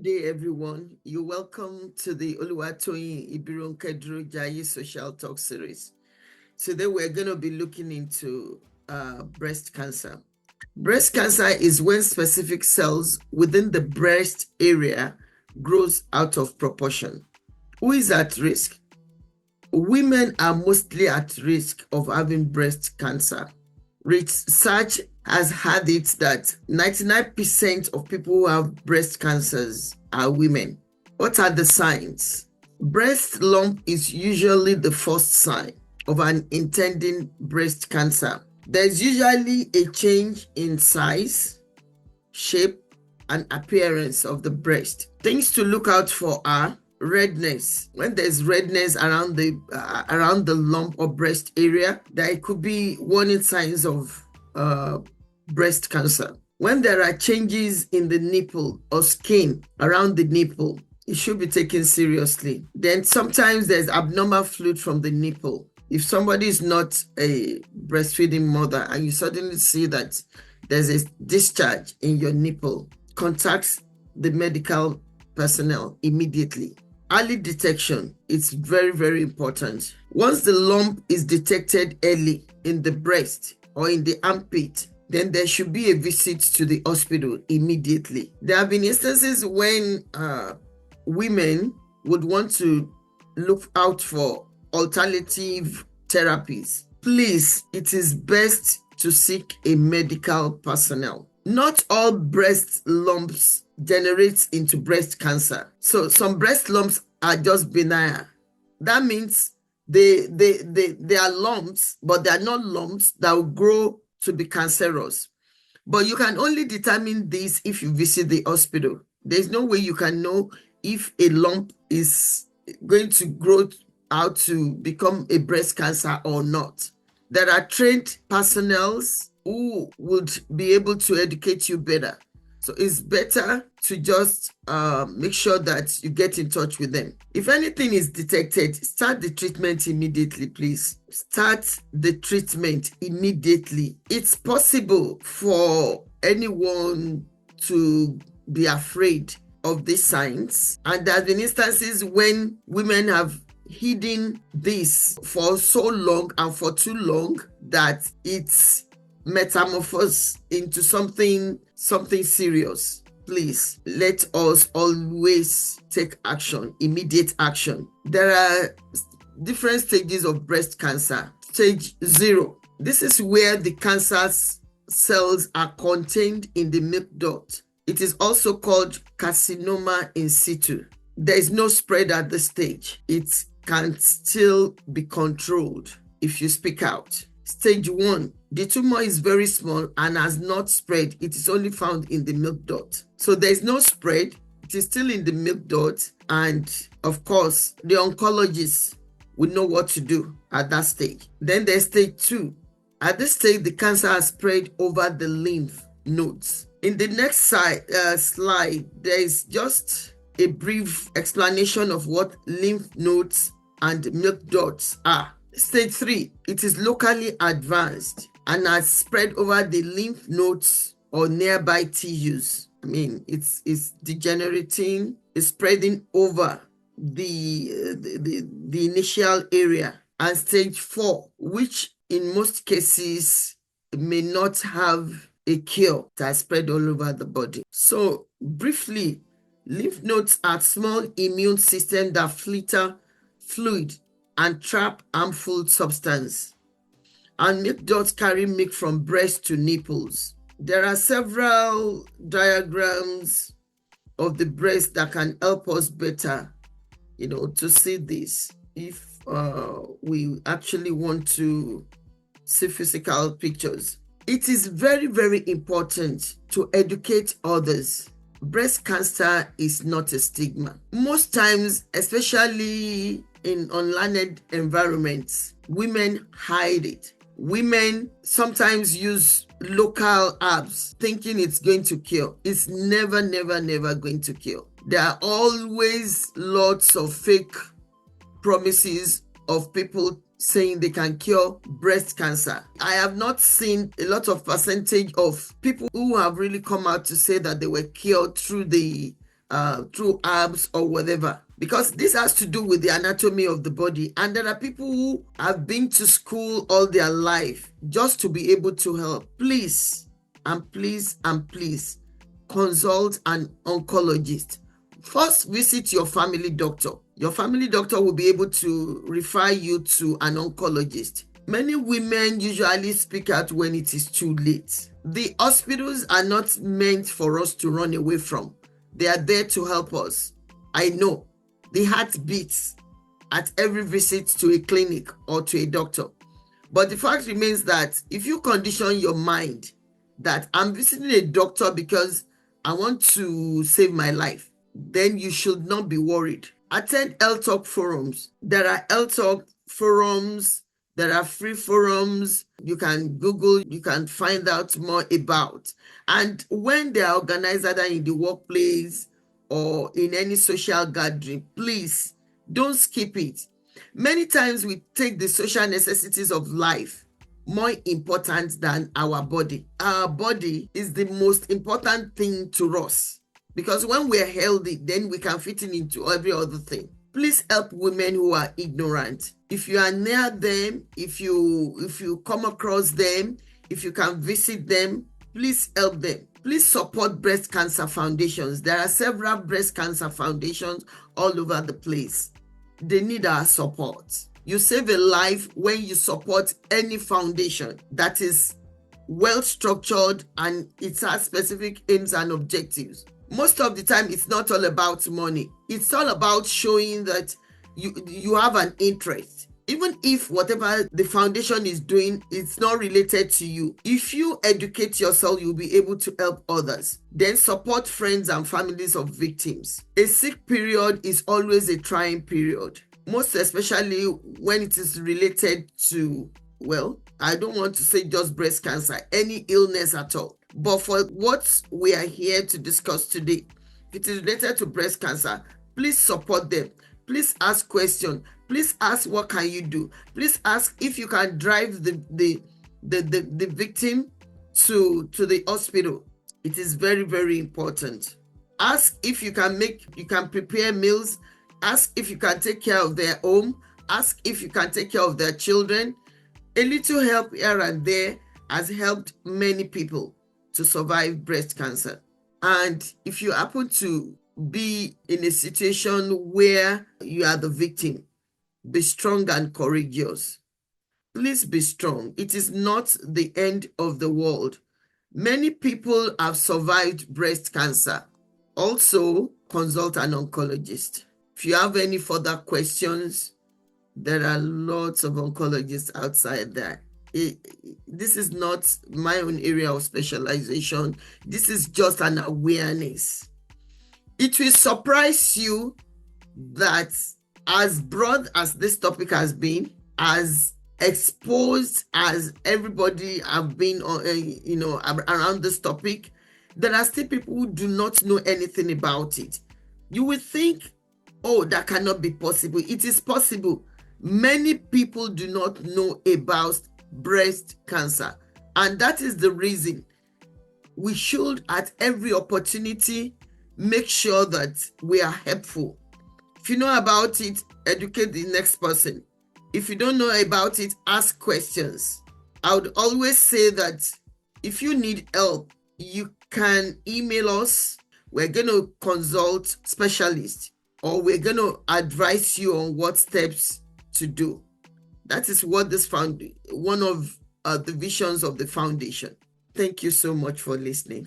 day, everyone. You're welcome to the Oluwatoyin Ibironke Durojaiye Social Talk Series. Today, we're going to be looking into breast cancer. Breast cancer is when specific cells within the breast area grows out of proportion. Who is at risk? Women are mostly at risk of having breast cancer. Research has had it that 99% of people who have breast cancers are women. What are the signs? Breast lump is usually the first sign of an intending breast cancer. There's usually a change in size, shape, and appearance of the breast. Things to look out for are redness. When there's redness around the lump or breast area, there could be warning signs of breast cancer. When there are changes in the nipple or skin around the nipple, it should be taken seriously. Then sometimes there's abnormal fluid from the nipple. If somebody is not a breastfeeding mother and you suddenly see that there's a discharge in your nipple, contact the medical personnel immediately. Early detection is very, very important. Once the lump is detected early in the breast or in the armpit, then there should be a visit to the hospital immediately. There have been instances when women would want to look out for alternative therapies. Please, it is best to seek a medical personnel. Not all breast lumps generates into breast cancer. So some breast lumps are just benign. That means they are lumps, but they are not lumps that will grow to be cancerous. But you can only determine this if you visit the hospital. There's no way you can know if a lump is going to grow out to become a breast cancer or not. There are trained personnel who would be able to educate you better. So it's better to just make sure that you get in touch with them. If anything is detected, start the treatment immediately, please. Start the treatment immediately. It's possible for anyone to be afraid of these signs. And there have been instances when women have hidden this for so long and for too long that it's metamorphosed into something serious. Please, let us always take action, immediate action. There are different stages of breast cancer. Stage 0. This is where the cancer cells are contained in the milk duct. It is also called carcinoma in situ. There is no spread at this stage. It can still be controlled if you speak out. Stage 1, the tumor is very small and has not spread. It is only found in the milk duct. So there is no spread. It is still in the milk duct. And of course, the oncologist will know what to do at that stage. Then there's stage 2. At this stage, the cancer has spread over the lymph nodes. In the next slide, there is just a brief explanation of what lymph nodes and milk ducts are. Stage 3, it is locally advanced and has spread over the lymph nodes or nearby tissues. I mean, it's degenerating, it's spreading over the initial area. And stage 4, which in most cases may not have a cure, that has spread all over the body. So briefly, lymph nodes are small immune systems that filter fluid and trap harmful substance. And milk ducts carry milk from breast to nipples. There are several diagrams of the breast that can help us better, to see this. If we actually want to see physical pictures. It is very, very important to educate others. Breast cancer is not a stigma. Most times, especially in unlearned environments, women hide it. Women sometimes use local herbs thinking it's going to cure. It's never, never, never going to cure. There are always lots of fake promises of people saying they can cure breast cancer. I have not seen a lot of percentage of people who have really come out to say that they were cured through the through herbs or whatever, because this has to do with the anatomy of the body. And there are people who have been to school all their life just to be able to help. Please and please and please consult an oncologist. First, visit your family doctor. Your family doctor will be able to refer you to an oncologist. Many women usually speak out when it is too late. The hospitals are not meant for us to run away from. They are there to help us. I know the heart beats at every visit to a clinic or to a doctor. But the fact remains that if you condition your mind that I'm visiting a doctor because I want to save my life, then you should not be worried. Attend health talk forums. There are health talk forums. There are free forums. You can Google, you can find out more about. And when they are organized either in the workplace or in any social gathering, please don't skip it. Many times we take the social necessities of life more important than our body. Our body is the most important thing to us, because when we're healthy, then we can fit in into every other thing. Please help women who are ignorant. If you are near them, if you come across them, if you can visit them, please help them. Please support breast cancer foundations. There are several breast cancer foundations all over the place. They need our support. You save a life when you support any foundation that is well structured and it has specific aims and objectives. Most of the time, it's not all about money. It's all about showing that you have an interest. Even if whatever the foundation is doing is not related to you, if you educate yourself, you'll be able to help others. Then support friends and families of victims. A sick period is always a trying period, most especially when it is related to, well, I don't want to say just breast cancer, any illness at all. But for what we are here to discuss today, if it is related to breast cancer, please support them. Please ask questions. Please ask what can you do. Please ask if you can drive the victim to the hospital. It is very, very important. Ask if you can prepare meals. Ask if you can take care of their home. Ask if you can take care of their children. A little help here and there has helped many people to survive breast cancer. And if you happen to be in a situation where you are the victim, be strong and courageous. Please be strong. It is not the end of the world. Many people have survived breast cancer. Also, consult an oncologist. If you have any further questions, there are lots of oncologists outside there. This is not my own area of specialization. This is just an awareness. It will surprise you that as broad as this topic has been, as exposed as everybody have been around this topic, there are still people who do not know anything about it. You will think, oh, that cannot be possible. It is possible. Many people do not know about breast cancer, and that is the reason we should, at every opportunity, make sure that we are helpful. If you know about it, educate the next person. If you don't know about it, ask questions. I would always say that if you need help, you can email us. We're going to consult specialists, or we're going to advise you on what steps to do. That is what one of the visions of the foundation. Thank you so much for listening.